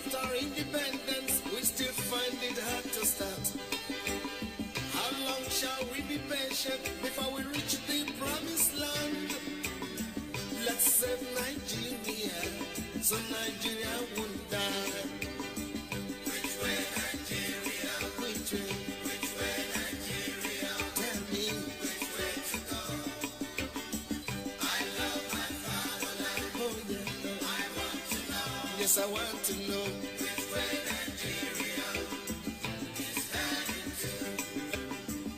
got our independence, we still find it hard to start. How long shall we be patient before we reach the promised land? Let's save Nigeria, so Nigeria won't die. Which way, Nigeria? Which way? Which way, Nigeria? Tell me which way to go. I love my fatherland. Oh yeah, I want to know. Yes, I want to know which way Nigeria is heading to.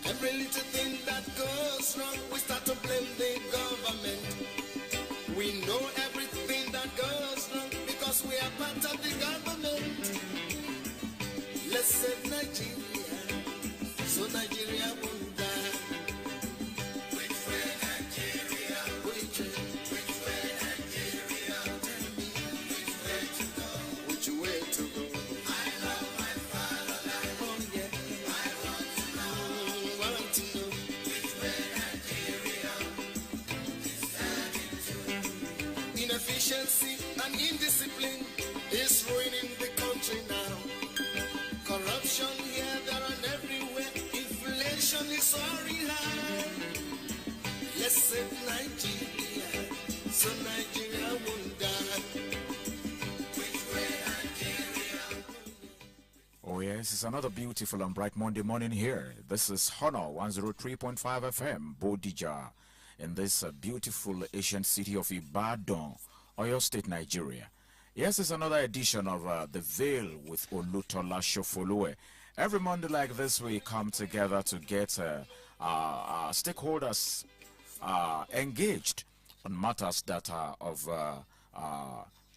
Every little thing that goes wrong, we start to blame the government. We know everything that goes wrong because we are part of the government. Let's save Nigeria, so Nigeria won't die. Which way, Nigeria? Which way? Which way, Nigeria? Tell me which way to go. Which way to go? I love my fatherland. Oh yeah, I want to know. Want to know which way Nigeria is heading to. Inefficiency and indiscipline is ruining the country now. Corruption here, there, and everywhere. Inflation is soaring high. Let's save Nigeria, so Nigeria won't die. Which way, Nigeria? Oh yes, it's another beautiful and bright Monday morning here. This is Honor 103.5 FM, Bodija, in this beautiful ancient city of Ibadan, Oyo State, Nigeria. Yes, it's another edition of The Veil with Olutola Shofoluwe. Every Monday like this, we come together to get stakeholders engaged on matters that are of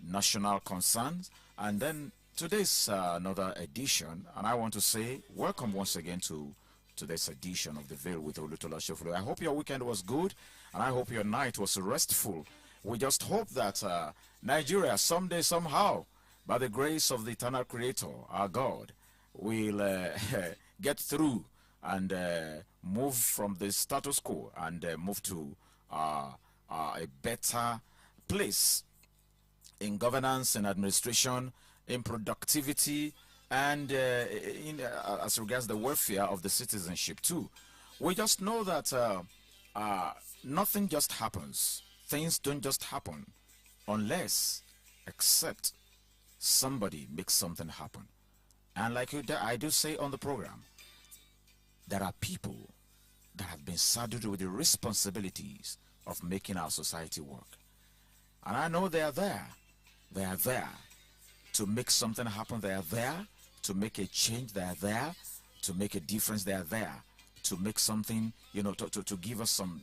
national concerns. And then today's another edition, and I want to say welcome once again to today's edition of The Veil with Olutola Shofoluwe. I hope your weekend was good, and I hope your night was restful. We just hope that Nigeria someday, somehow, by the grace of the eternal creator, our God, will get through and move from the status quo and move to a better place in governance and administration, in productivity, and as regards the welfare of the citizenship too. We just know that nothing just happens. Things don't just happen unless, except somebody makes something happen. And like I do say on the program, there are people that have been saddled with the responsibilities of making our society work. And I know they are there. They are there to make something happen. They are there to make a change. They are there to make a difference. They are there to make something, to give us some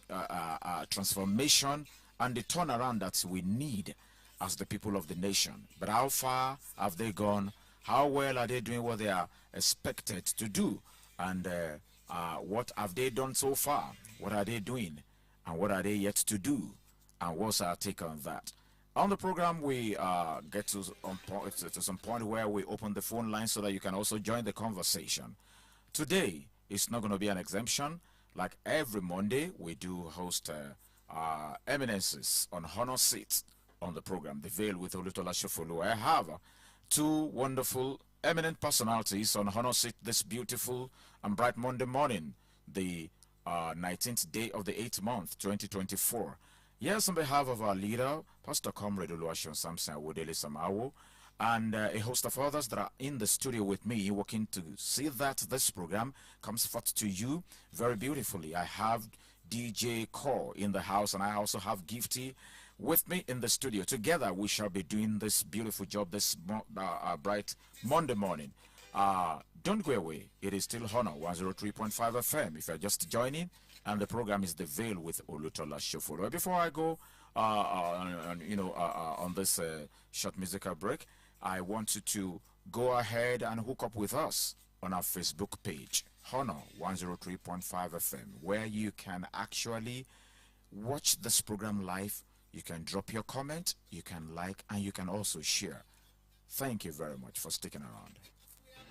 transformation and the turnaround that we need as the people of the nation. But how far have they gone? How well are they doing what they are expected to do? And what have they done so far? What are they doing? And what are they yet to do? And what's our take on that? On the program, we get to some point where we open the phone line so that you can also join the conversation. Today, it's not going to be an exemption. Like every Monday, we do host eminences on Honor Seat on the program, The Veil with Olutola Shofoluwe. I have two wonderful, eminent personalities on Honor Seat this beautiful and bright Monday morning, the 19th day of the 8th month, 2024. Yes, on behalf of our leader, Pastor Comrade Oluwaseun Samson Awodele Samawo, and a host of others that are in the studio with me, working to see that this program comes forth to you very beautifully. I have DJ Core in the house, and I also have Gifty with me in the studio. Together, we shall be doing this beautiful job this bright Monday morning. Don't go away. It is still Honor 103.5 FM if you're just joining, and the program is The Veil with Olutola Shofoluwe. Before I go on this short musical break, I want you to go ahead and hook up with us on our Facebook page, Honor 103.5 FM, where you can actually watch this program live. You can drop your comment, you can like, and you can also share. Thank you very much for sticking around.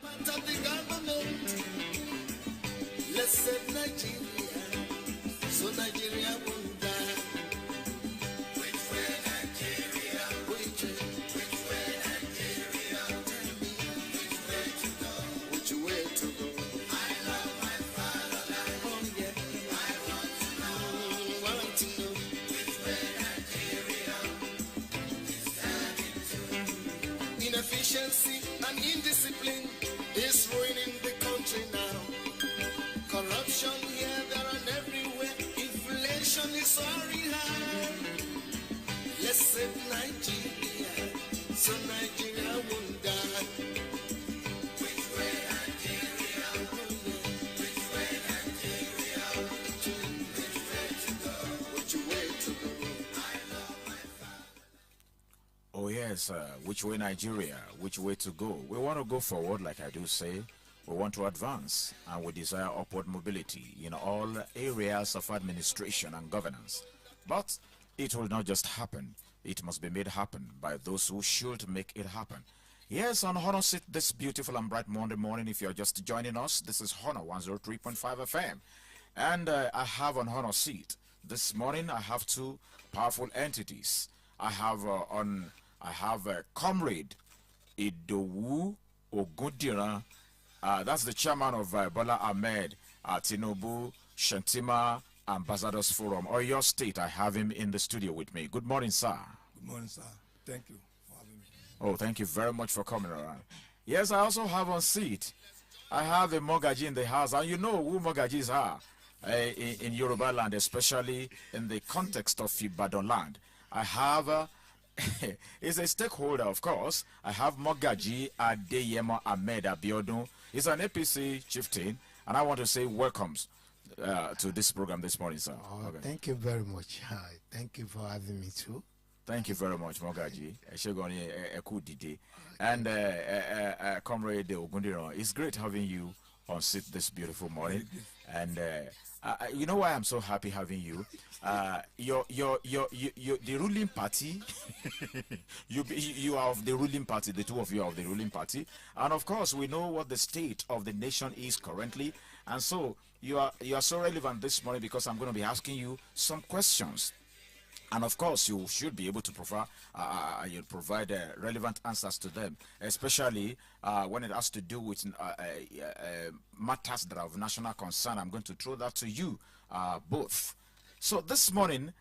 Part of the government. Let's save Nigeria, so Nigeria won't die. Which way, Nigeria? Which way, Nigeria? Tell Inefficiency and indiscipline is ruining the country now. Corruption here, there, and everywhere. Inflation is soaring high. Let's save Nigeria, so Nigeria won't die. Which way Nigeria? Which way Nigeria? Which way to go? Which way to go? I love my father. Oh yes, which way Nigeria? Which way to go? We want to go forward, like I do say. We want to advance, and we desire upward mobility in all areas of administration and governance. But it will not just happen. It must be made happen by those who should make it happen. Yes, on Honor Seat this beautiful and bright Monday morning, if you're just joining us, this is Honor 103.5 FM. And I have on Honor Seat this morning, I have two powerful entities. I have Comrade Idowu Ogundira. That's the chairman of Bola Ahmed Tinubu Shentima Ambassadors Forum, or your state. I have him in the studio with me. Good morning, sir. Good morning, sir. Thank you for having me. Oh, thank you very much for coming around. Yes, I also have on seat, I have a Mogaji in the house, and you know who Mogajis are in Yoruba land, especially in the context of Ibadan land. I have he's a stakeholder, of course. I have Mogaji Adeyemo Ahmed Abiodun. He's an APC chieftain, and I want to say welcomes to this program this morning, sir. Okay. Thank you very much. Hi. Thank you for having me too. Thank you very much, Mogaji. And Comrade Ogundiro, it's great having you on seat this beautiful morning. And you know why I'm so happy having you? The ruling party, you are of the ruling party, the two of you are of the ruling party. And of course, we know what the state of the nation is currently. And so you are so relevant this morning because I'm going to be asking you some questions. And of course, you should be able to provide relevant answers to them, especially when it has to do with matters that are of national concern. I'm going to throw that to you both. So this morning,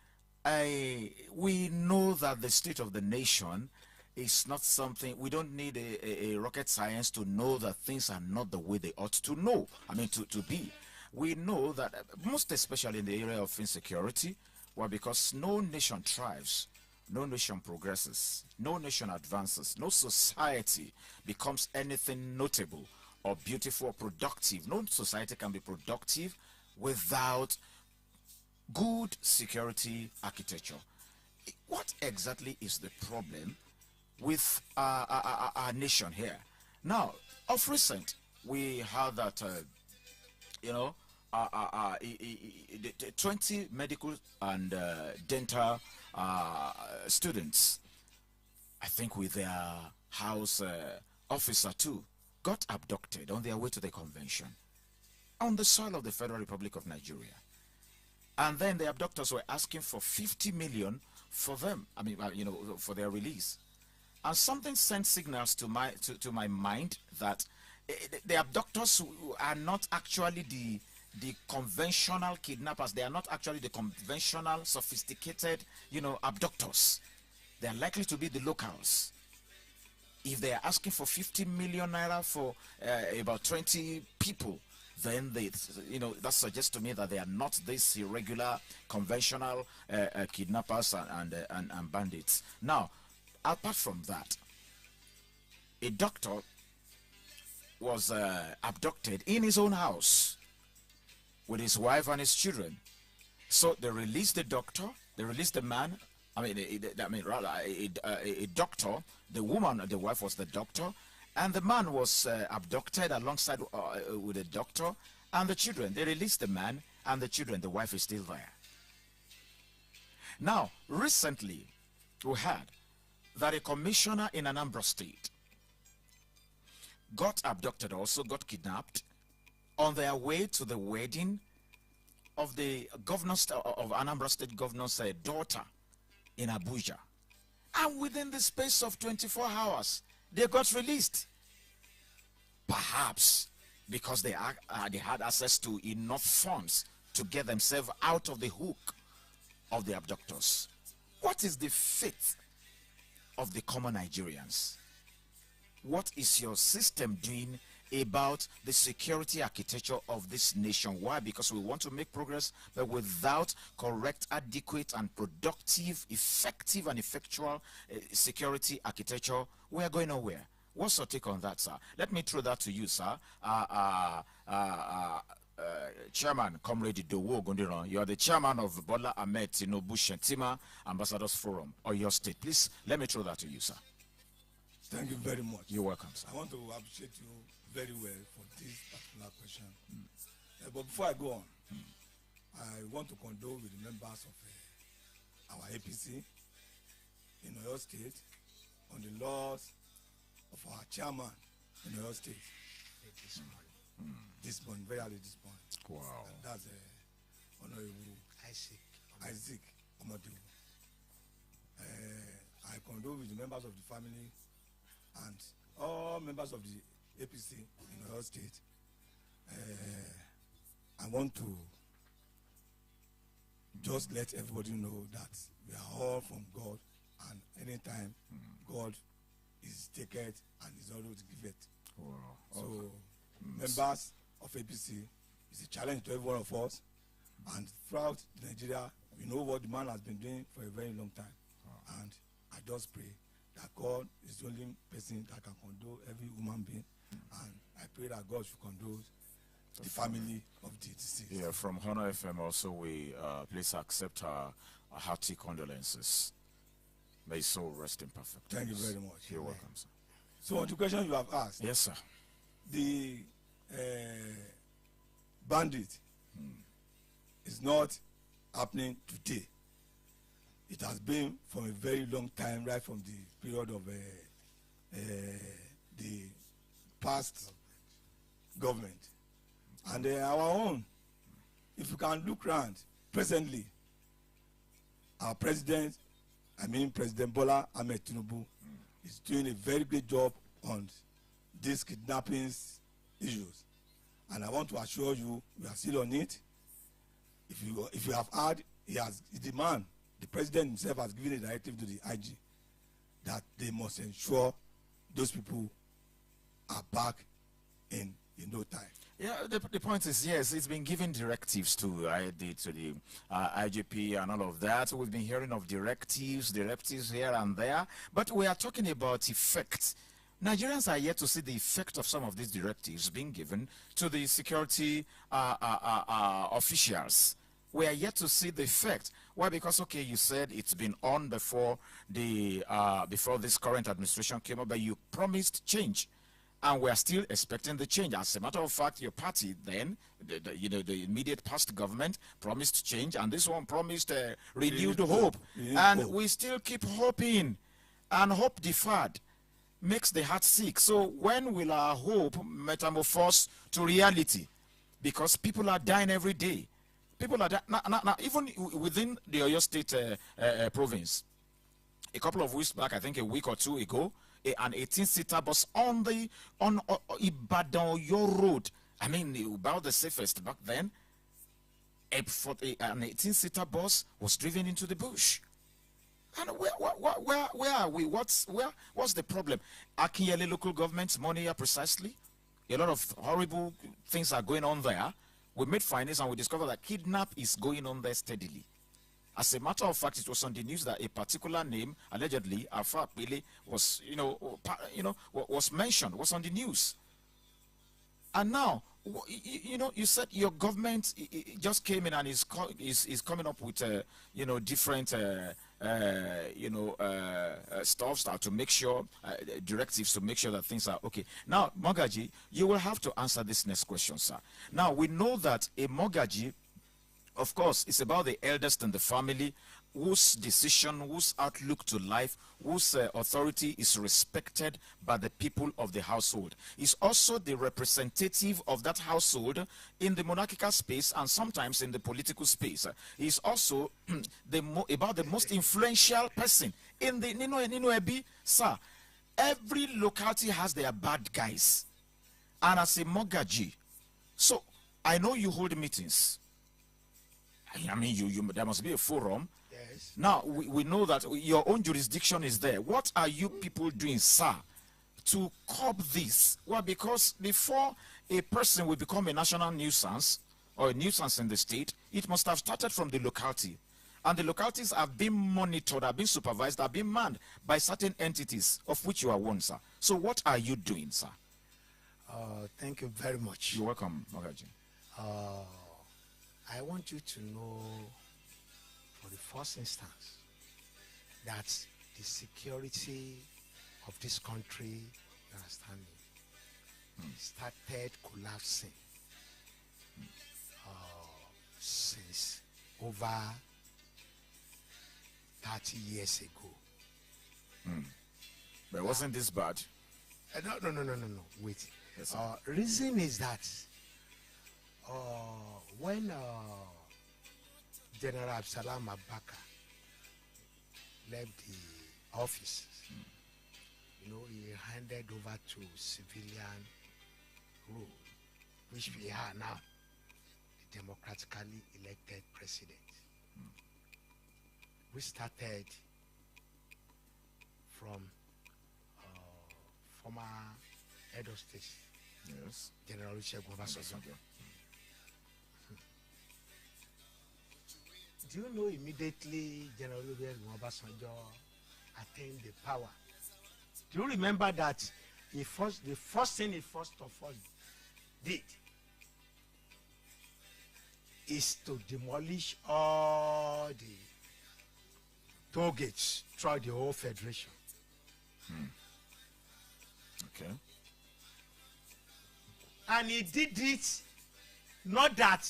we know that the state of the nation is not something, we don't need a rocket science to know that things are not the way they ought to to be. We know that, most especially in the area of insecurity, well, because no nation thrives, no nation progresses, no nation advances, no society becomes anything notable or beautiful or productive. No society can be productive without good security architecture. What exactly is the problem with our nation here? Now, of recent, we heard that, 20 medical and dental students, I think with their house officer too, got abducted on their way to the convention on the soil of the Federal Republic of Nigeria. And then the abductors were asking for 50 million for them, for their release. And something sent signals to my mind that the abductors are not actually the conventional kidnappers. They are not actually the conventional sophisticated abductors. They are likely to be the locals. If they are asking for 50 million naira for about 20 people, then that suggests to me that they are not these irregular conventional kidnappers and bandits. Now, apart from that, a doctor was abducted in his own house with his wife and his children. So they released the doctor, they released the man, a doctor, the woman, the wife was the doctor, and the man was abducted alongside with the doctor and the children. They released the man and the children, the wife is still there. Now, recently, we heard that a commissioner in Anambra State got abducted, also got kidnapped, on their way to the wedding of the of Anambra State governor's daughter in Abuja. And within the space of 24 hours, they got released. Perhaps because they had access to enough funds to get themselves out of the hook of the abductors. What is the fate of the common Nigerians? what is your system doing about the security architecture of this nation? Why? Because we want to make progress, but without correct, adequate, and productive, effective, and effectual security architecture, we are going nowhere. What's your take on that, sir? Let me throw that to you, sir. Chairman, Comrade Dowo Gondiran, you are the chairman of Bola Ahmed Tinubu Shentima Ambassadors Forum, or your state. Please, let me throw that to you, sir. Thank you very much. You're welcome, sir. I want to appreciate you very well for this particular question. But before I go on, I want to condole with the members of our APC in Oyo State on the loss of our chairman in Oyo State. This morning, very early this morning. Wow. And that's Honorable Isaac Omosebi. I condole with the members of the family and all members of the APC in Oyo State. I want to just let everybody know that we are all from God, and anytime God is taken and is always given. Wow. So, members of APC, it's a challenge to every one of us, and throughout Nigeria, we know what the man has been doing for a very long time. And I just pray that God is the only person that can condole every human being, and I pray that God should condole the family of the deceased. Yeah, from Honor FM also, we please accept our hearty condolences. May his soul rest in perfect peace. Thank you very much. You're welcome, sir. So on the question you have asked, Yes, sir. the bandit is not happening today. It has been from a very long time, right from the period of the past government. And our own, if you can look around, presently, our president, President Bola Ahmed Tinubu, is doing a very great job on these kidnappings issues. And I want to assure you, we are still on it. If you have heard, the president himself has given a directive to the IG that they must ensure those people are back in no time. Yeah, the point is, yes, it's been given directives to the IGP and all of that. We've been hearing of directives here and there, but we are talking about effects. Nigerians are yet to see the effect of some of these directives being given to the security officials. We are yet to see the effect. Why? Because, okay, you said it's been on before this current administration came up, but you promised change. And we are still expecting the change. As a matter of fact, your party then, the immediate past government promised change, and this one promised renewed hope. And we still keep hoping, and hope deferred makes the heart sick. So when will our hope metamorphose to reality? Because people are dying every day. People are dying. Now, even within the Oyo State province, a couple of weeks back, I think a week or two ago, an 18-seater bus on Ibadan-Oyo Road. I mean, about the safest back then. An 18-seater bus was driven into the bush. And where are we? What's the problem? Akinyele local government's money here precisely. A lot of horrible things are going on there. We made findings and we discovered that kidnap is going on there steadily. As a matter of fact, it was on the news that a particular name, allegedly, Alpha Pele, was, was mentioned, was on the news. And now, you said your government just came in and is coming up with, different, stuff to make sure, directives to make sure that things are okay. Now, Mogaji, you will have to answer this next question, sir. Now, we know that a Mogaji, of course, it's about the eldest in the family, whose decision, whose outlook to life, whose authority is respected by the people of the household. He's also the representative of that household in the monarchical space and sometimes in the political space. He's also about the most influential person in the Ebi. Sir, every locality has their bad guys. And as a Mogaji, so I know you hold meetings. I mean, there must be a forum. Yes. Now, we know that your own jurisdiction is there. What are you people doing, sir, to curb this? Well, because before a person will become a national nuisance or a nuisance in the state, it must have started from the locality. And the localities have been monitored, have been supervised, have been manned by certain entities, of which you are one, sir. So what are you doing, sir? Thank you very much. You're welcome, Magaji. I want you to know, for the first instance, that the security of this country, you understand me, started collapsing since over 30 years ago. But wasn't this bad? No. Wait. Yes, sir. Reason is that when General Absalam Abaka left the office, you know, he handed over to civilian rule, which we are now, the democratically elected president. We started from former head of state, Yes. General Olusegun Obasanjo. Do you know immediately General Olusegun Obasanjo attained the power? Do you remember that the first thing he first of all did is to demolish all the toll gates throughout the whole federation? Okay. And he did it not that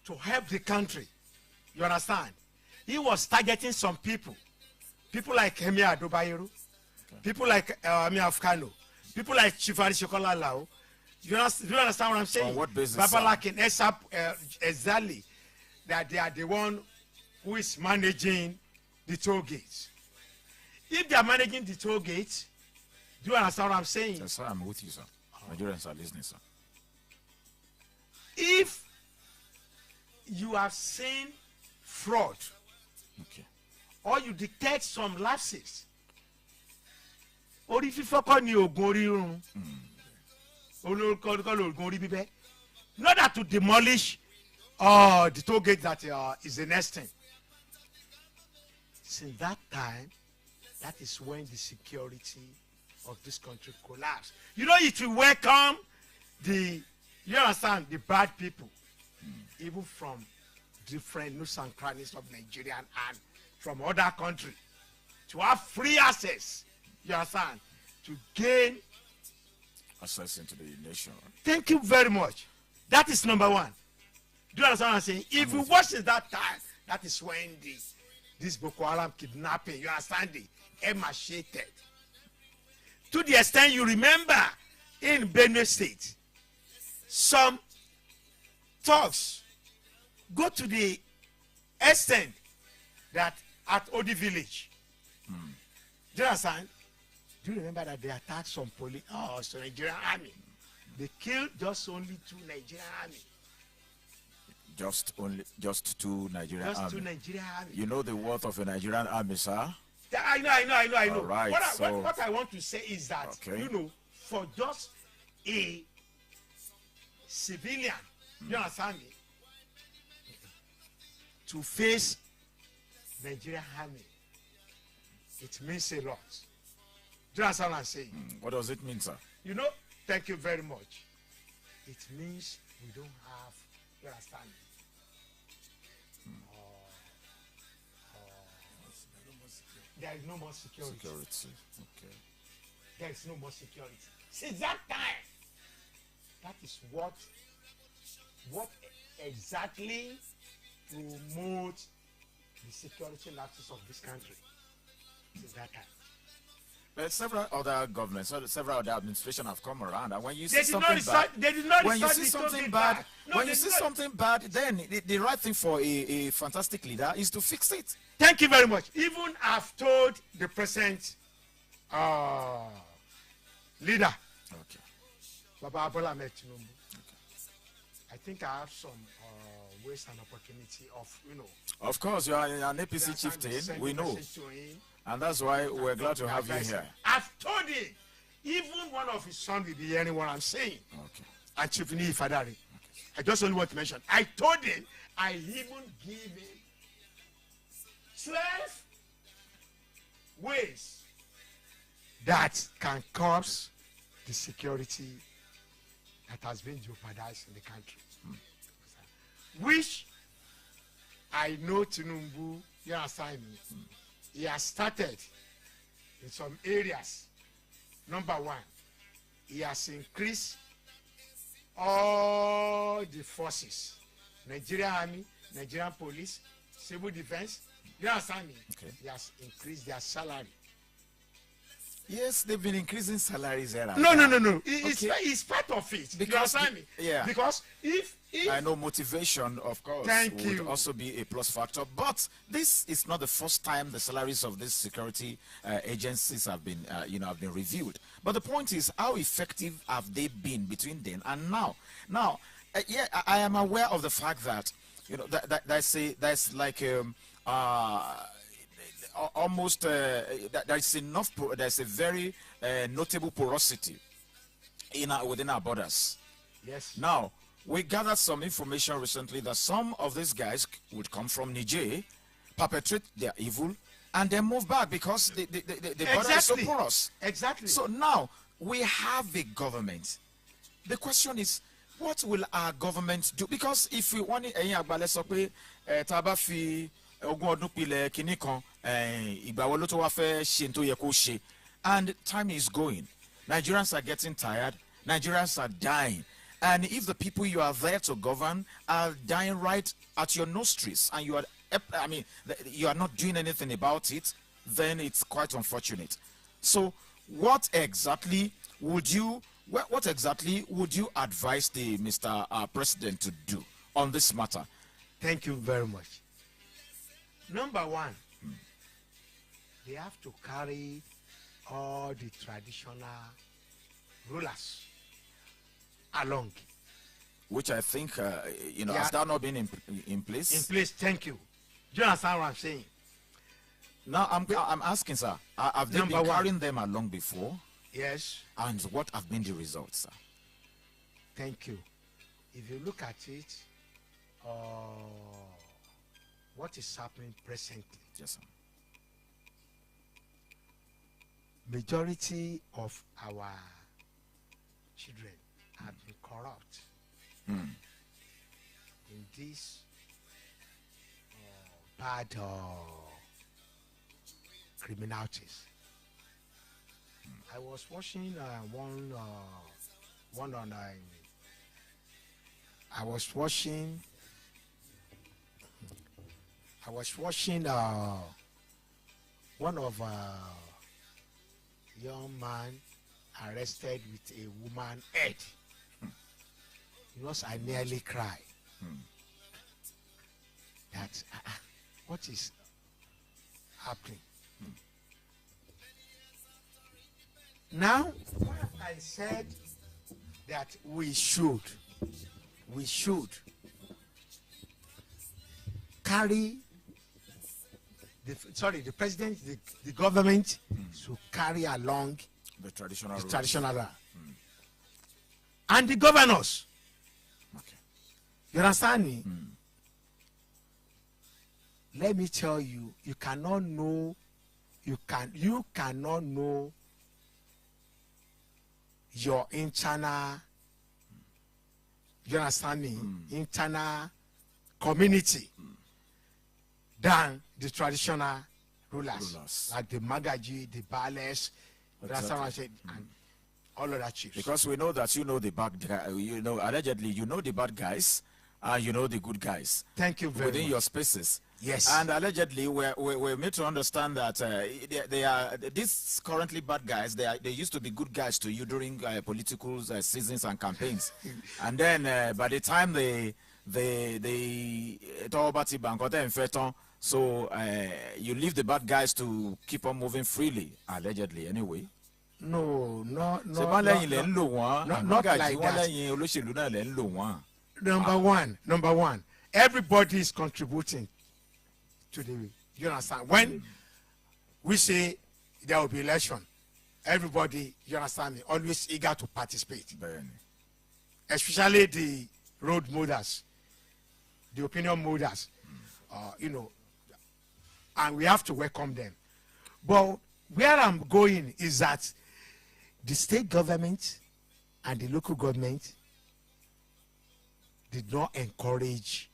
to help the country. You understand? He was targeting some people like Emir Adobayero, people like Amir Afkano, people like Chifari Shokola Lao. Do you understand what I'm saying? On what basis? Babalakin, Esap, exactly, that they are the one who is managing the toll gates. If they are managing the toll gates, do you understand what I'm saying? Yes, sir, I'm with you, sir. Nigerians are listening, sir. If you have seen fraud, Okay. or you detect some lapses, orí fífọ́ kọ́ ni oògùn orí rírun, olórúkọ oògùn orí bíbẹ́, not that to demolish the toll gate that is the next thing. Since that time, that is when the security of this country collapsed. You know, it will welcome you understand, the bad people, even from different nooks and crannies of Nigeria and from other countries, to have free access, you understand, to gain Access into the nation. Thank you very much. That is number one. Do you understand what I'm saying? If you watch it that time, that is when this Boko Haram kidnapping, you understand, emaciated. To the extent you remember, in Benue State, some thugs go to the extent that at Odi village, do you understand? Do you remember that they attacked some police, so Nigerian army? They killed just only 2 Nigerian army. Just two Nigerian Just army. 2 Nigerian army. You know the worth of a Nigerian army, sir? I know. All right, What I want to say is that, Okay. you know, for just a civilian, you understand me, to face Nigerian army, it means a lot. Do you understand what I'm saying? What does it mean, sir? You know, thank you very much. It means we don't have, you understand me? There is no more security. Security. Okay. There is no more security. Since that time, that is what exactly promotes the security lapses of this country. Since that time. But several other governments, several other administrations have come around, and when you see They did not something bad, they did not when you resort see the something toll bad, gate back. No, when they you see did not. something bad, then the right thing for a fantastic leader is to fix it. Thank you very much. Even I've told the present leader, Okay. Baba Bola Ahmed Tinubu, I think I have some ways and opportunity of, you know, Of course, you are an APC chieftain. send We a know, message to him. and that's why we're glad to have you here. I've told him, Even one of his sons will be hearing what I'm saying. Okay. And Chief Ni Ifadari. I just only want to mention. I told him I even give him 12 ways that can cause the security that has been jeopardized in the country. Which I know Tinubu, you understand me? He has started in some areas. Number one, he has increased all the forces, Nigerian Army, Nigerian Police, Civil Defense. You understand me? Okay. He has increased their salary. Yes, they've been increasing salaries there. No. It's part of it. Because you understand me? Yeah. Because if I know motivation, of course, Thank would you. also be a plus factor. But this is not the first time the salaries of these security agencies have been, have been reviewed. But the point is, how effective have they been between then and now? Now, I am aware of the fact that there's like almost there's enough. There's a very notable porosity within our borders. yes, Now, we gathered some information recently that some of these guys would come from Niger, perpetrate their evil, and then move back because the border is so Exactly. porous. exactly. So now we have a government. The question is, what will our government do? Because if we want ẹ̀yin àgbàlẹ̀ sọ pé tá a bá fi ogún ọdún pilẹ̀ kínní kan ìgbà wo ló tó wá fẹ́ ṣe tó yẹ kó ṣe, and time is going. Nigerians are getting tired. Nigerians are dying. And if the people you are there to govern are dying right at your nostrils, and you are not doing anything about it, then it's quite unfortunate. So, what exactly would you advise the Mr. President to do on this matter? Thank you very much. Number one, they have to carry all the traditional rulers along. Which I think, Yeah. has that not been in place? In place, thank you. Do you understand what I'm saying? Now, I'm asking, sir, have they Number been one. carrying them along before? Yes, And what have been the results, sir? thank you. If you look at it, what is happening presently, Yes, sir. majority of our children have been corrupt in this bad criminalities. I was watching one on I was watching one of young man arrested with a woman head. Because I nearly cried. That what is happening? Now, I said that we should carry the president, the government should carry along The traditional the rules. traditional law. And the governors, Okay. you understand me? Let me tell you, you cannot know your internal, you understand me? Internal community than the traditional rulers. Like the Magaji, the Bales, Exactly. and all of that chiefs. Because we know that the bad guy, allegedly the bad guys, and the good guys Thank you very within much. your spaces. Yes. And allegedly, we're made to understand that they are these currently bad guys. They used to be good guys to you during political seasons and campaigns, and then by the time they so you leave the bad guys to keep on moving freely, allegedly anyway. No, Ṣé bá lẹ́yìn lẹ́ ń lò wọ́n? not Àgbàgàjì like wọ́n that. lẹ́yìn olóṣèlú náà lẹ́ ń lò wọ́n. Number one, everybody is contributing to the, you understand? When we say there will be election, everybody, you understand me, always eager to participate, Bẹ́ẹ̀ni. especially the road molders, the opinion molders, and we have to welcome them. But where I'm going is that the state government and the local government did not encourage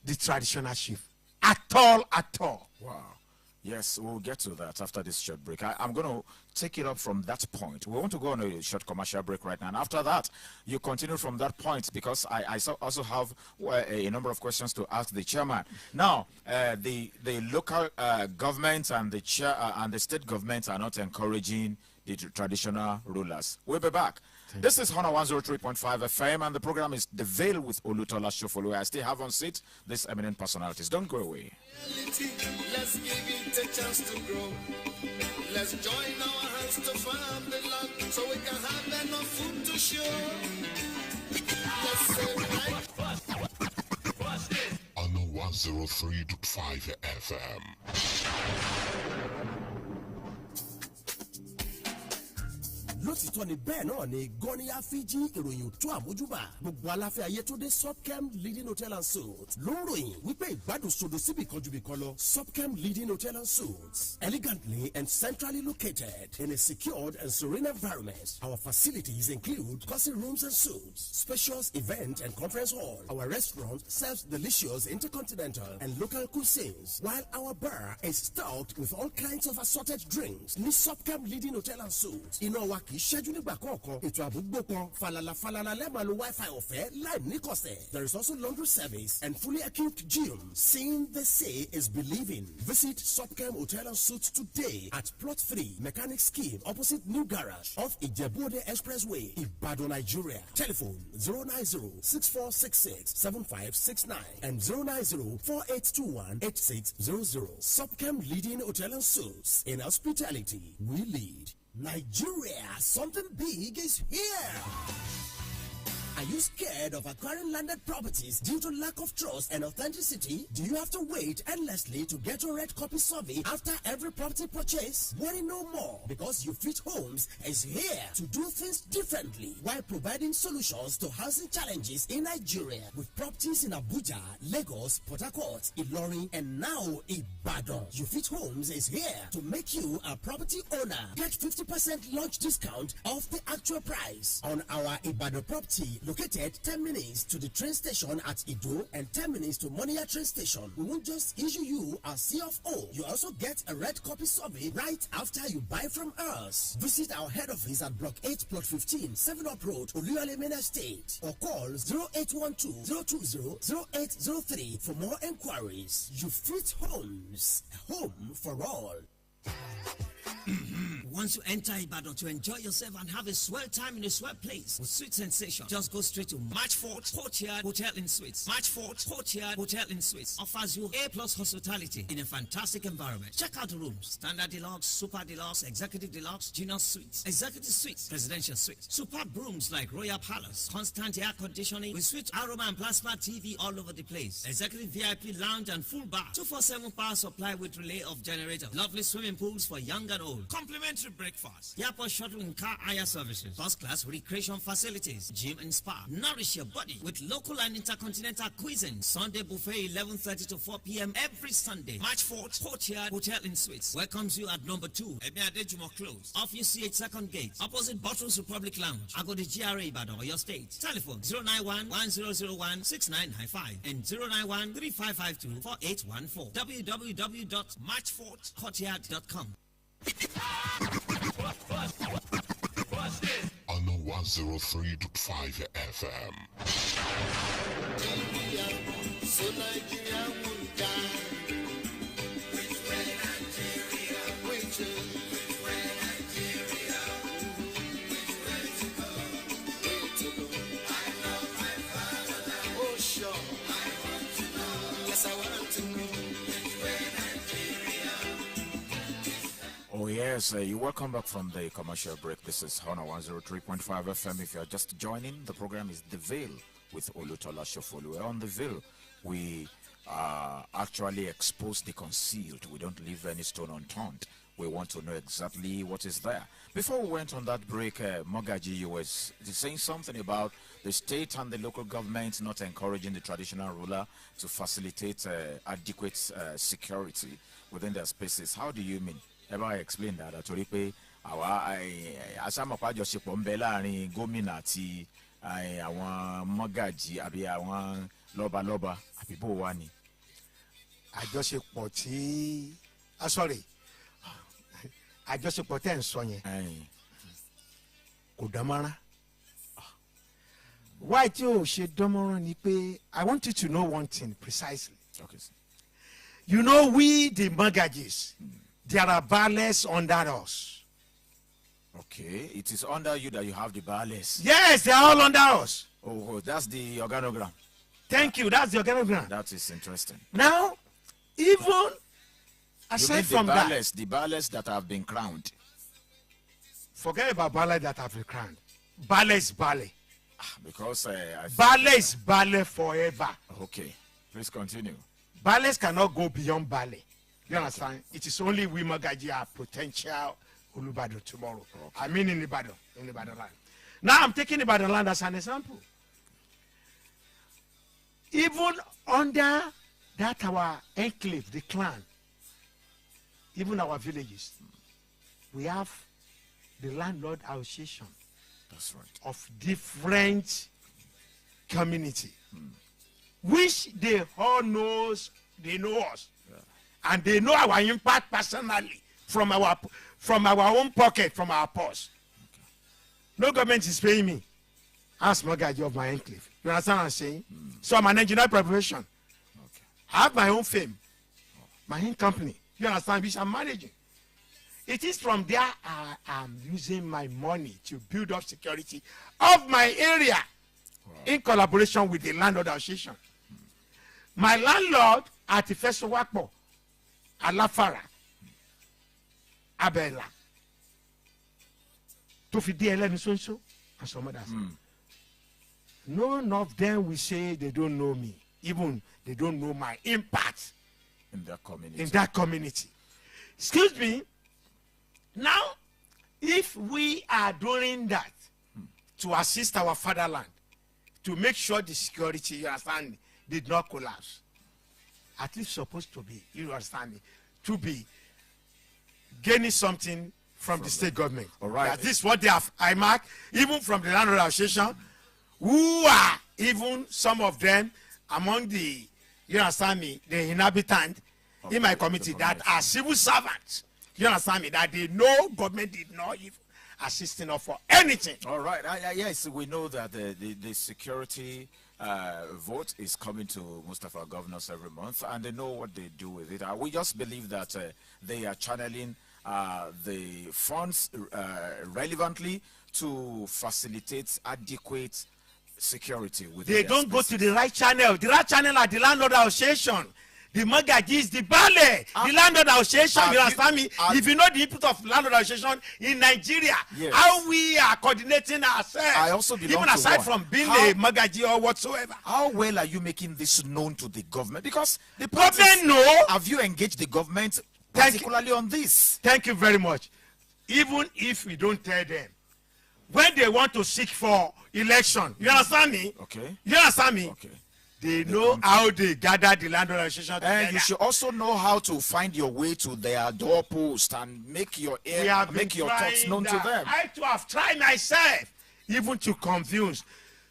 the traditional chief at all. Wow. Yes, we'll get to that after this short break. I'm going to take it up from that point. We want to go on a short commercial break right now. And after that, you continue from that point because I also have a number of questions to ask the chairman. Now, the local governments and the state governments are not encouraging the traditional rulers. We'll be back. This is Honor 103.5 FM, and the program is The Veil with Olutola Shofolu. I still have on seat these eminent personalities. Don't go away. Let's give it a chance to grow. Let's join our hands to farm the land so we can have enough food to show. Let's say right. On 103.5 FM. lótìtọ́ ni bẹ́ẹ̀ náà ni gọ́níyà fíjì ìròyìn tó àmójúbà gbogbo aláfẹ́ ayé tó dé Subchem leading hotel and suites ló ń ròyìn wípé ìgbádùn sódò síbi kan ju bí kan lọ. Subchem leading hotel and suites, elegantly and centrally located in a secured and serene environment. Our facilities include cozy rooms and suites, spacious event and conference hall. Our restaurant serves delicious intercontinental and local cuisines, while our bar is stocked with all kinds of assorted drinks. Ní Subchem leading hotel and suites, iná wa kì í ṣẹ́jú nígbà kọ̀ọ̀kan. Ètò àbúgbò kan falala lẹ́ẹ̀ma lo Wi-Fi ọ̀fẹ́ láì níkọ̀sẹ̀. There is also laundry service and fully equipped gym. Seeing the say is believing. Visit Subchem Hotel and Suites today at Plot 3, Mechanic Scheme, opposite New Garage, off Ijebu-Ode Expressway, Ibadan, Nigeria. Telephone 090-6466-7569 and 090-4821-8600. Subchem leading hotel and suites. In hospitality, we lead. Nigeria, something big is here. Are you scared of acquiring landed properties due to lack of trust and authenticity? Do you have to wait endlessly to get your red copy survey after every property purchase? Worry no more, because You Fit Homes is here to do things differently while providing solutions to housing challenges in Nigeria. With properties in Abuja, Lagos, Port Harcourt, Ilorin, and now Ibadan. You Fit Homes is here to make you a property owner. Get 50% launch discount off the actual price on our Ibadan property located 10 minutes to the train station at Ido and 10 minutes to Monia train station. We won't just issue you a CFO. You also get a red copy survey right after you buy from us. Visit our head office at Block 8, Plot 15, 7 Up Road, Oluyole Main Estate, or call 0812-020-0803 for more enquiries. You Fit Homes, a home for all. Once you enter Ibadan to enjoy yourself and have a swell time in a swell place with sweet sensation, just go straight to Matchfort Courtyard Hotel and Suites. Matchfort Courtyard Hotel and Suites offers you A+ hospitality in a fantastic environment. Check out the rooms: Standard Deluxe, Super Deluxe, Executive Deluxe, Junior Suites, Executive Suites, Presidential Suites. Superb rooms like Royal Palace, constant air conditioning with sweet aroma and plasma TV all over the place. Executive VIP lounge and full bar. 24/7 power supply with relay of generator. Lovely swimming pools for young and old. Complimentary breakfast. Airport shuttle and car hire services. First class recreation facilities. Gym and spa. Nourish your body with local and intercontinental cuisine. Sunday buffet 11:30 to 4 p.m. every Sunday. Matchfort Courtyard Hotel and Suites welcomes you at number 2 Ebiadejumo Close off UCH Second Gate opposite Bottles Republic Lounge, Agodi GRA Ibadan, or your state. Telephone 091-1001-6995 and 091-3552-4814. www.matchfortcourtyard.com. On 103.5 FM. So Nigeria will die. Which way Nigeria? Which way Nigeria? Which way to go? Where to go? I love my fatherland. Oh sure, I want to know. Yes, I want to know. Which way Nigeria? Oh yes, you're welcome back from the commercial break. This is Honor 103.5 FM. If you're just joining, the program is The Veil with Olutola Shofolu. On The Veil, we actually expose the concealed. We don't leave any stone unturned. We want to know exactly what is there. Before we went on that break, Mogaji, you were saying something about the state and the local government not encouraging the traditional ruler to facilitate adequate security within their spaces. How do you mean? Ever explain that? Àtòrí pé àwa àṣàmọ̀pá àjọṣepọ̀ ń bẹ láàrin gómìnà àti àwọn Mogaji àbí àwọn lọ́balọ́ba àbí bó wà ní. Àjọṣepọ̀ tí sorry. Àjọṣepọ̀ tẹ́ ń sọ yẹn kò dánmọ́rán. Why tí o ṣe dánmọ́rán ni pé I want you to know one thing precisely. Okay, sir. You know, we the Mogajis, there are baales under us. Okay, it is under you that you have the baales. Yes, they are all under us. Oh, that's the organogram. Thank you. That's the organogram. That is interesting. Now, even aside from the baales that have been crowned. Forget about baale that have been crowned. Baale is baale. Because baale is baale forever. Okay, please continue. Baales cannot go beyond baale. You understand? It is only we Mogaji are potential Olubado tomorrow. Okay. I mean in Ibadan land. Now I'm taking Ibadan land as an example. Even under that our enclave, the clan, even our villages, we have the landlord association. That's right. Of different community, which they all knows, they know us, and they know our impact personally from our own pocket, from our purse. Okay. No government is paying me. Ask Mogaji of my enclave. You understand what I'm saying? So I'm an engineer preparation. Okay. I have my own fame, my own company. You understand, which I'm managing. It is from there I am using my money to build up security of my area in collaboration with the landlord association. My landlord at the first Wakpo, Alafara, Abela, Tofidi Eleni Sonso, and some others. None of them will say they don't know me. Even they don't know my impact in that community. Excuse me. Now, if we are doing that to assist our fatherland, to make sure the security, you understand, did not collapse, at least supposed to be, you understand, to be gaining something from the state government. All right. That this is what they have, I mark, even from the landlord association, who are even some of them among the, you understand me, the inhabitants in my community that are civil servants. You understand me? That they know government did not even assisting us for anything. All right. Yes, we know that the security vote is coming to most of our governors every month, and they know what they do with it. We just believe that they are channeling the funds relevantly to facilitate adequate security. They don't go to the right channel. The right channel are the landlord association. The Mogaji is the Bale, the landlord association. You understand me? If you know the input of landlord association in Nigeria, yes, how we are coordinating ourselves, I also belong even to aside one. from being a Mogaji or whatsoever. How well are you making this known to the government? Because the government know. Have you engaged the government particularly on this? Thank you very much. Even if we don't tell them, when they want to seek for election, you understand me? Okay. You understand me? Okay. They know how they gather the landlord association together. And you should also know how to find your way to their doorpost and make your thoughts known to them. I too have tried myself, even to convince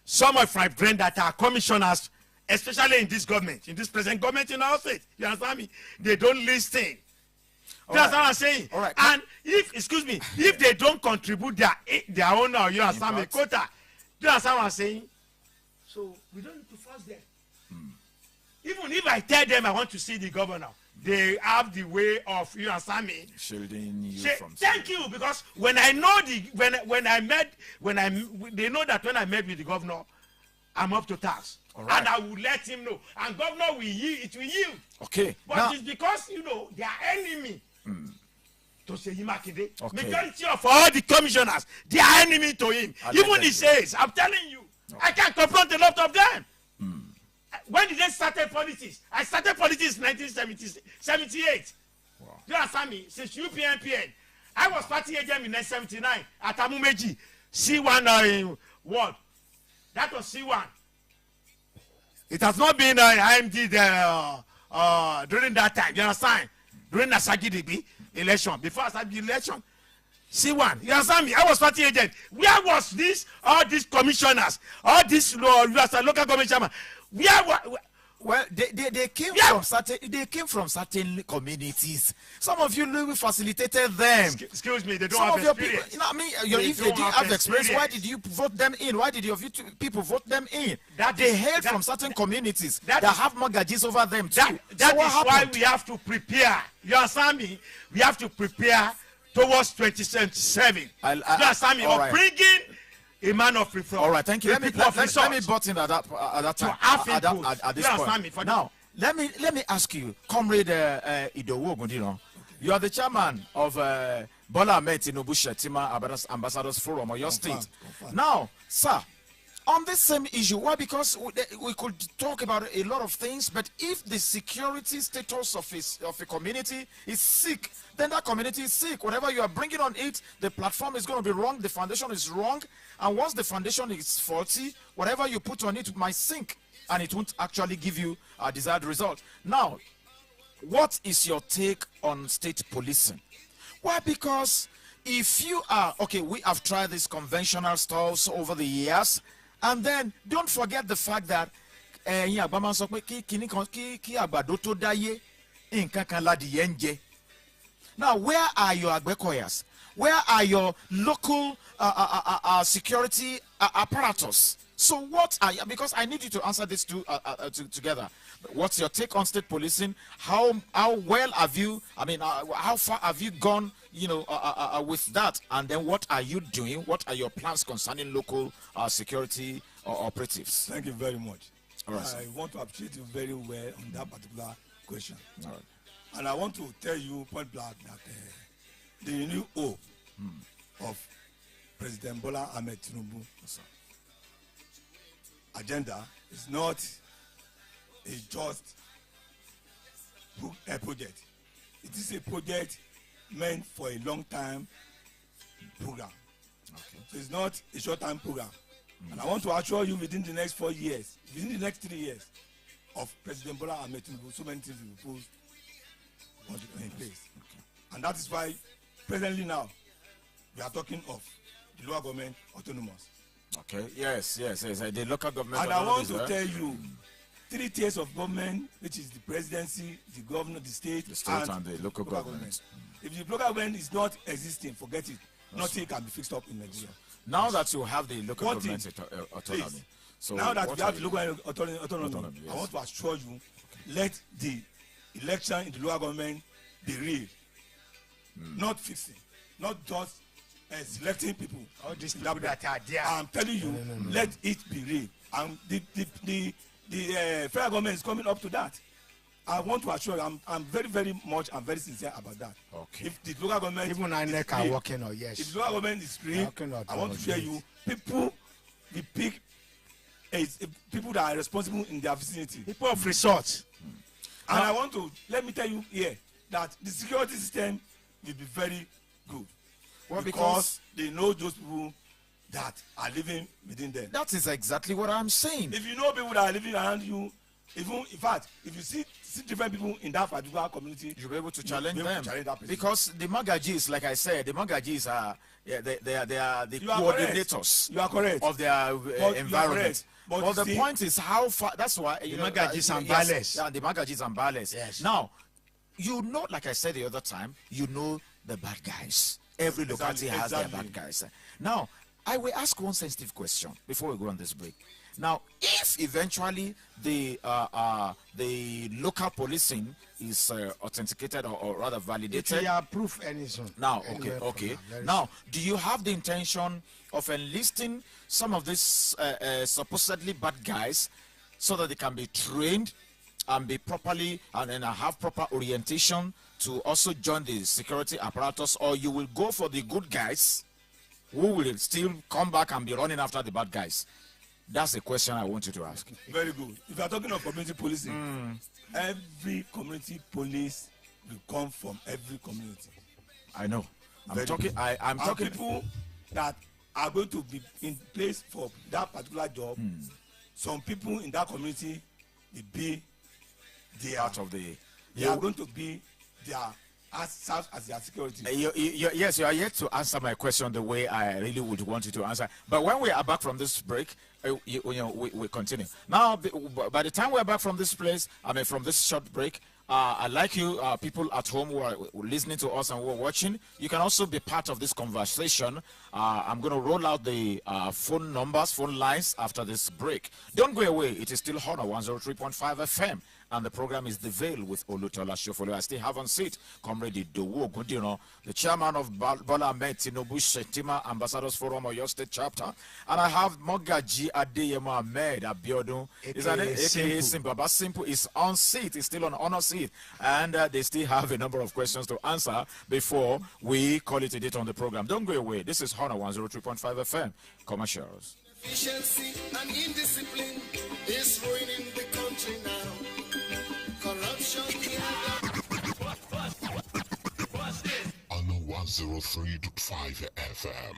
some of my friends that are commissioners, especially in this government, in this present government in our state. You understand me? They don't listen. That's what I'm saying. All right. And if they don't contribute their own, you understand me, quota, you understand what I'm saying? So we don't need to force them. Even if I tell them I want to see the governor, they have the way of, you understand me, shielding you from. Thank you, because when I know they know that when I met with the governor, I'm up to task. Right. And I will let him know. And governor will yield, it will yield. Okay. But now, it's because, they are enemy to Seyi Makinde. Okay. Majority of all the commissioners, they are enemy to him. Even he says, I'm telling you, I can't confront a lot of them. When did they start politics? I started politics in 1978. Wow. Do you understand me? Since UPNPN, I was party agent in 1979 at Amumeji, C1 ward. That was C1. It has not been IMD during that time. You understand? During the Sagidibi election, before Asagi election. C1. You understand me? I was party agent. Where was this? All these commissioners, all these local commissioners. Well, they came from certain communities. Some of you facilitated them. Excuse me, they don't Some have of your experience. people, you know what I mean? If they didn't have the experience, why did you vote them in? Why did your people vote them in? They hail from certain communities that have mortgages over them too. That is why we have to prepare. You understand me? We have to prepare towards 2077. You understand me? Or bringing a man of reform. All right, thank you. Let me butt in at that time. At this point. Now, let me ask you, Comrade Idowu Ogundino, you are the chairman of Bola Ahmed Tinubu Shetima Ambassadors Forum of your state. Now, sir, on this same issue, why? Because we could talk about a lot of things, but if the security status of a community is sick, then that community is sick. Whatever you are bringing on it, the platform is going to be wrong, the foundation is wrong, and once the foundation is faulty, whatever you put on it might sink, and it won't actually give you a desired result. Now, what is your take on state policing? Why? Because if you are, okay, we have tried these conventional stuffs over the years, and then don't forget the fact that now, where are your agbekoyas? Where are your local security apparatus? So what are you, because I need you to answer this together. What's your take on state policing? How well have you, how far have you gone, with that? And then what are you doing? What are your plans concerning local security operatives? Thank you very much. All right, I want to appreciate you very well on that particular question. All right. And I want to tell you point blank that the new hope of President Bola Ahmed Tinubu agenda is not a just a project. It is a project meant for a long time program. Okay. So it's not a short time program. And I want to assure you, within the next 4 years, within the next 3 years of President Bola Ahmed Tinubu, so many things will be posed in place. Okay. And that is why presently now we are talking of the local government autonomous. Okay. Yes. The local government. And I want to tell you, 3 tiers of government, which is the presidency, the governor, the state and the local government. If the local government is not existing, forget it. Nothing can be fixed up in Nigeria. Now that you have the local government autonomy, please, so now that we have the local autonomy, yes. I want to assure you, let the election in the local government be real, not fixing, not just selecting people. All these people that are there. I'm telling you, let it be real. And the federal government is coming up to that. I want to assure you, I'm very, very much, I'm very sincere about that. Okay. If the local government even INEC are working on, yes. If the local government is free, I want to share you, people, we pick people that are responsible in their vicinity. People of resource. And I want to, let me tell you here, that the security system will be very good. Well, because they know those people that are living within them. That is exactly what I'm saying. If you know people that are living around you, even in fact, if you see different people in that particular community, you'll be able to challenge them. Because the Magajis, like I said, the Magajis are they are the coordinators. You are correct. Of their environment. But the point is how far. That's why the Magajis and Bales. Yeah, the Magajis and Bales. Yes. Now, like I said the other time, the bad guys. Every locality has their bad guys. Now, I will ask one sensitive question before we go on this break. Now, if eventually the local policing is authenticated or rather validated, proof anything. Now, okay. Now, do you have the intention of enlisting some of these supposedly bad guys so that they can be trained and be properly and have proper orientation to also join the security apparatus, or you will go for the good guys who will still come back and be running after the bad guys? That's the question I want you to ask. Very good. If you are talking of community policing, every community police will come from every community. I know. I'm Very talking. good. I'm And talking. people that are going to be in place for that particular job. Some people in that community will be their Part of the. they are going to be their serve as their security. Yes, you are yet to answer my question the way I really would want you to answer. But when we are back from this break, we continue. Now, by the time we are back from this place, from this short break, I'd like you, people at home who are listening to us and who are watching, you can also be part of this conversation. I'm going to roll out the phone numbers, phone lines after this break. Don't go away. It is still Honor 103.5 FM. And the program is The Veil with Olutola Shofolo. I still have on seat Comrade Dowo Ogundino, the chairman of Bola Ahmed Tinubu Shetima Ambassadors Forum Oyo State Chapter. And I have Mogaji Adeyemo Ahmed Abiodun. Is an AKA Simple. But Simple is on seat. It's still on honor seat. And they still have a number of questions to answer before we call it a date on the program. Don't go away. This is Honor 103.5 FM. Commercials. Efficiency and indiscipline is ruining the country now. Corruption On the 103.5 FM.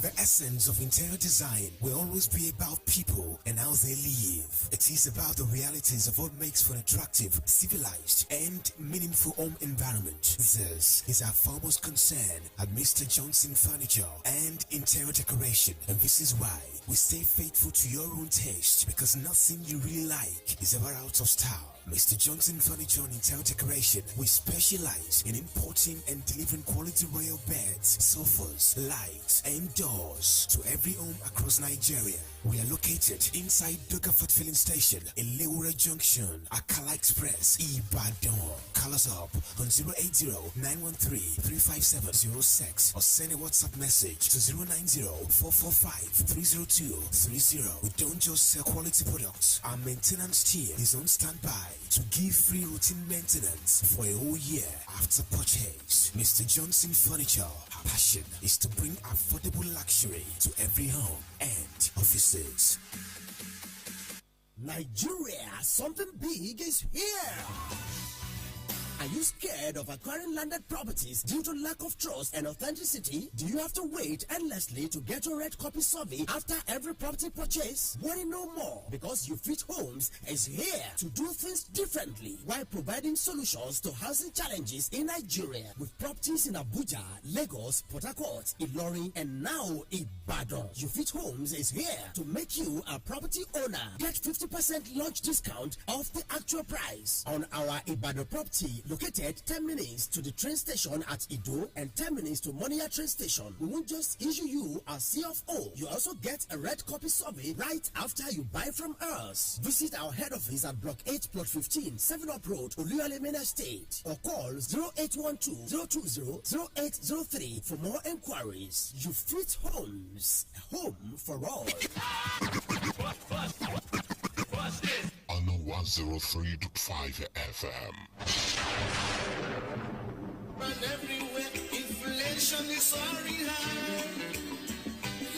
The essence of interior design will always be about people and how they live. It is about the realities of what makes for an attractive, civilized, and meaningful home environment. This is our foremost concern at Mr. Johnson Furniture and Interior Decoration. And this is why we stay faithful to your own taste, because nothing you really like is ever out of style. Mr. Johnson Furniture and Interior Decoration, we specialize in importing and delivering quality royal beds, sofas, lights, and doors to every home across Nigeria. We are located inside Dugafat Filling Station in Lewura Junction, Akala Express, Ibadan. Call us up on 080-913-35706 or send a WhatsApp message to 090-445-30230. We don't just sell quality products. Our maintenance team is on standby to give free routine maintenance for a whole year after purchase. Mr. Johnson Furniture, our passion is to bring affordable luxury to every home and offices. Nigeria, something big is here. Are you scared of acquiring landed properties due to lack of trust and authenticity? Do you have to wait endlessly to get your red copy survey after every property purchase? Worry no more, because You Fit Homes is here to do things differently while providing solutions to housing challenges in Nigeria. With properties in Abuja, Lagos, Port Harcourt, Ilorin, and now Ibadan. You Fit Homes is here to make you a property owner. Get 50% launch discount off the actual price on our Ibadan property, located 10 minutes to the train station at Ido and 10 minutes to Monia train station. We won't just issue you a CFO. You also get a red copy survey right after you buy from us. Visit our head office at Block 8, Plot 15, 7 Up Road, Oluyole Main Estate, or call 0812-020-0803 for more enquiries. You Fit Homes, a home for all. On the 103.5 FM. and everywhere. Inflation is soaring high.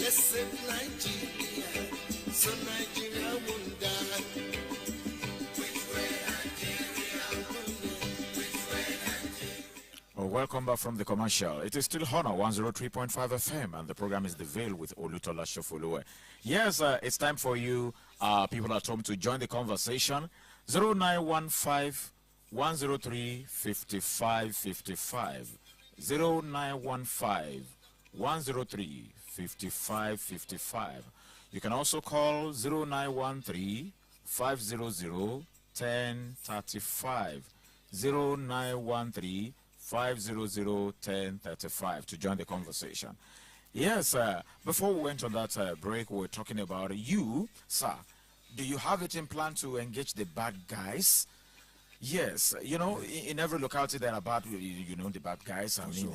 Let's save Nigeria, so Nigeria won't die. Welcome back from the commercial. It is still Honor 103.5 FM, and the program is The Veil with Olutola Shofolo. Yes, it's time for you, people at home, to join the conversation. 0915 103 5555. 0915 103 5555. You can also call 0913 500 1035. 0913 500-1035 to join the conversation. Yes, before we went on that break, we were talking about you, sir. Do you have it in plan to engage the bad guys? Yes, you know, in every locality there are bad, you know, the bad guys. I mean,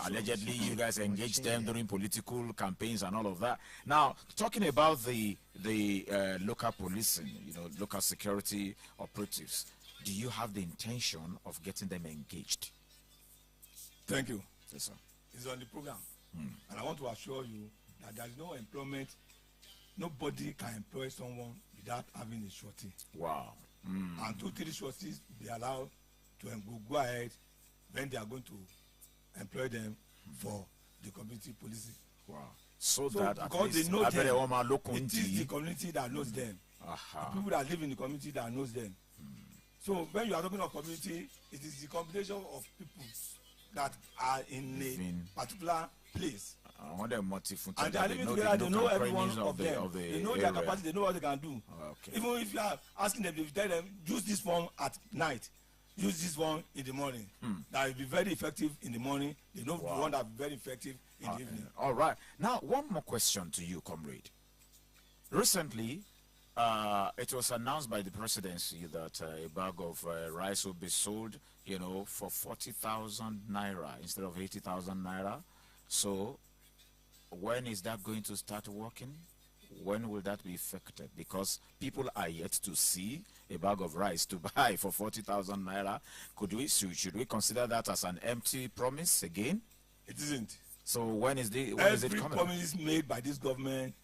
allegedly you guys engage them during political campaigns and all of that. Now, talking about the local policing, you know, local security operatives, do you have the intention of getting them engaged? Thank you. Yes, sir. It's on the program. And I want to assure you that there is no employment. Nobody can employ someone without having a surety. Wow. and 2-3 trustees be allowed to go ahead when they are going to employ them for the community policing. Wow. So that at because least they know them, it it is the community that knows them. The people that live in the community that knows them. So when you are talking of community, it is the combination of people that are in a particular place. And they are living together, they know everyone of them. They know their capacity, they know what they can do. Okay. Even if you are asking them, if you tell them, use this one at night, use this one in the morning. That will be very effective in the morning. They know the one that will be very effective in the evening. All right. Now, one more question to you, comrade. Recently, it was announced by the presidency that a bag of rice will be sold, for 40,000 naira instead of 80,000 naira. So, when is that going to start working? When will that be effected? Because people are yet to see a bag of rice to buy for 40,000 naira. Should we consider that as an empty promise again? It isn't. So when is it coming? Every promise made by this government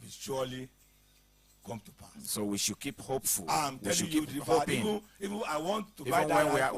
will surely come to pass. So we should keep hopeful. I'm we should telling keep you, hoping. Even I want to Even buy that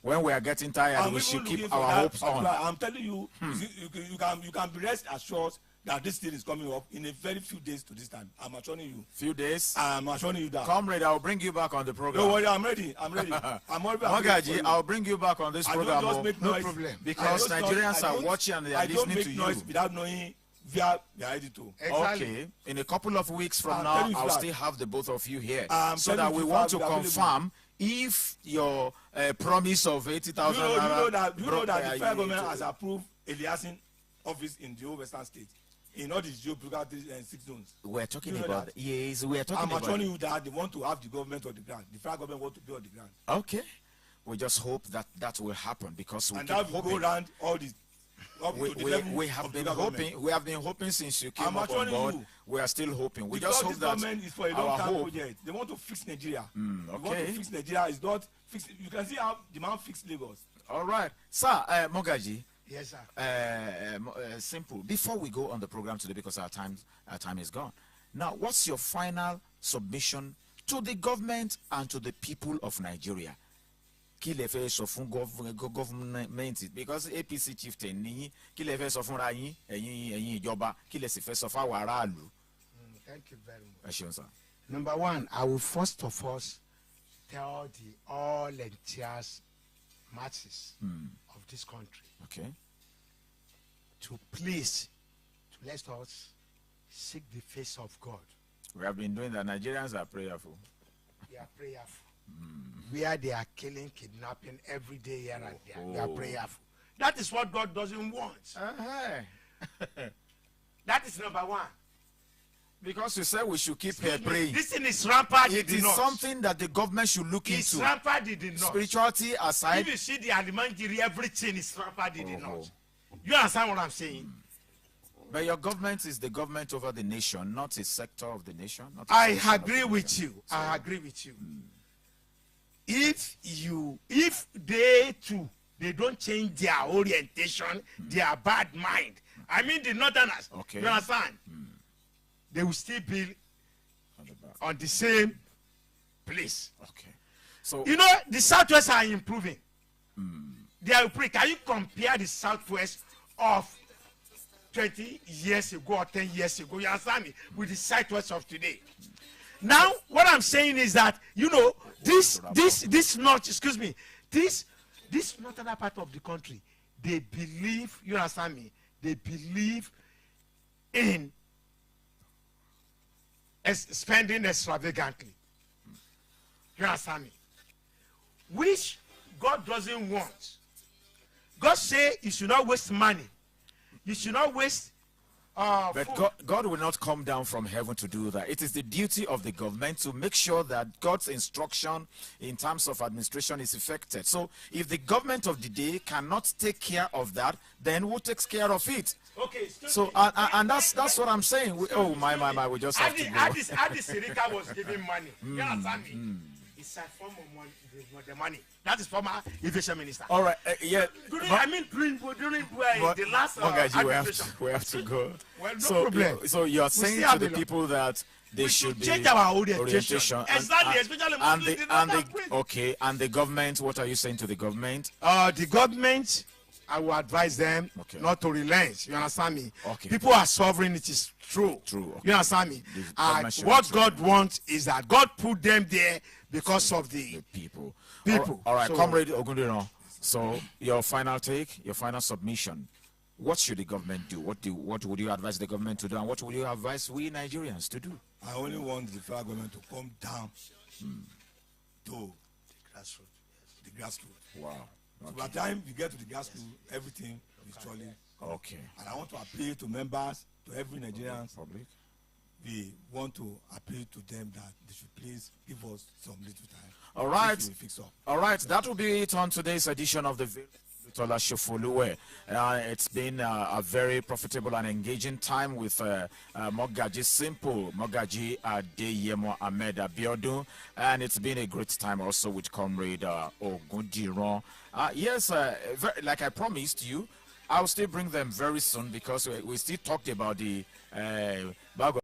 when we are getting tired, we should keep our hopes on. I'm telling you, you can be rest assured that this thing is coming up in a very few days to this time. I'm assuring you. Few days? I'm assuring you that. Comrade, I'll bring you back on the program. Don't worry, I'm ready. I'm already Magaji, I'll bring you back on this program. Don't just make noise. No problem. Because Nigerians are watching and they are listening to you. I don't make noise without knowing via the editor. Exactly. Okay. In a couple of weeks from now, I'll still have the both of you here. So that we you want to available. confirm if your promise of 80,000 you know that the federal government has approved Eliasin office in the whole Western state. In all these geographical 6 zones. We're talking about yes, we're talking about. I'm assuring you that they want to have the government on the ground. The federal government want to be on the ground. Okay, we just hope that will happen because we and keep that will hoping. go around all these. We have been hoping. We have been hoping since you came up on board. We are still hoping. We because just hope this that government is for a long-term project. They want to fix Nigeria. They want to fix Nigeria. It's not fix. You can see how the man fixed Lagos. All right, sir, Mogaji. Yes, sir. Simple. Before we go on the program today, because our time is gone. Now, what's your final submission to the government and to the people of Nigeria? Kí lẹ fẹ́ sọ fún government because APC chieftain ní kí lẹ fẹ́ sọ fúnra yín ẹ̀yin ìjọba kí lẹ sì fẹ́ sọ fáwọn aráàlú. Thank you very much. Ẹ ṣeun sir. Number one, I will first of all tell the all entire masses of this country. Okay. To please, to let us seek the face of God. We have been doing that. Nigerians are prayerful. They are prayerful. Where they are killing, kidnapping every day here and there. They are prayerful. That is what God doesn't want. That is number one. Because you said we should keep praying. This thing is rampant. It is something that the government should look it's into. Rampant, it did not. Spirituality aside. If you see the Alimangiri, everything is rampant, it did not. You understand what I'm saying? But your government is the government over the nation, not a sector of the nation. I agree with you. I agree with you. If they too, they don't change their orientation, their bad mind. I mean the northerners. Okay. You understand? They will still be on the same place. Okay. So you know the southwest are improving. They are improving. Can you compare the southwest of 20 years ago or 10 years ago? You understand me? With the southwest of today. Now, what I'm saying is that this north, excuse me, this northern part of the country, they believe. You understand me? They believe in spending extravagantly. You understand me? Which God doesn't want. God say you should not waste money. You should not waste but God will not come down from heaven to do that. It is the duty of the government to make sure that God's instruction in terms of administration is effected. So if the government of the day cannot take care of that, then who takes care of it? Okay. So and that's what I'm saying. We just have to go. Adi Sirika was giving money. You understand me? It's a form of money. The money. That is former Education Minister. All right. Yeah. During the last Mogaji, administration. we have to go. Well, no problem. So you're saying to the people that they we should be change our orientation. Exactly, especially okay, and the government, what are you saying to the government? The government, I will advise them not to relent. You understand me? People are suffering. It is true. True. You understand me? What God wants is that God put them there because of the people. People. All right, So, Comrade Ogundiro. So your final take, your final submission. What should the government do? What would you advise the government to do, and what would you advise we Nigerians to do? I only want the federal government to come down to the grassroots. Wow. So by the time you get to the grassroots, everything is surely okay. And I want to appeal to members, to every Nigerian public. We want to appeal to them that they should please give us some little time. All right. Fix up. All right. That will be it on today's edition of the Tola Shofoluwe. It's been a very profitable and engaging time with Mogaji Simple, Mogaji Adeyemo Ahmed Abiodun, and it's been a great time also with Comrade Ogundiran. Yes, like I promised you, I'll still bring them very soon because we still talked about the bag of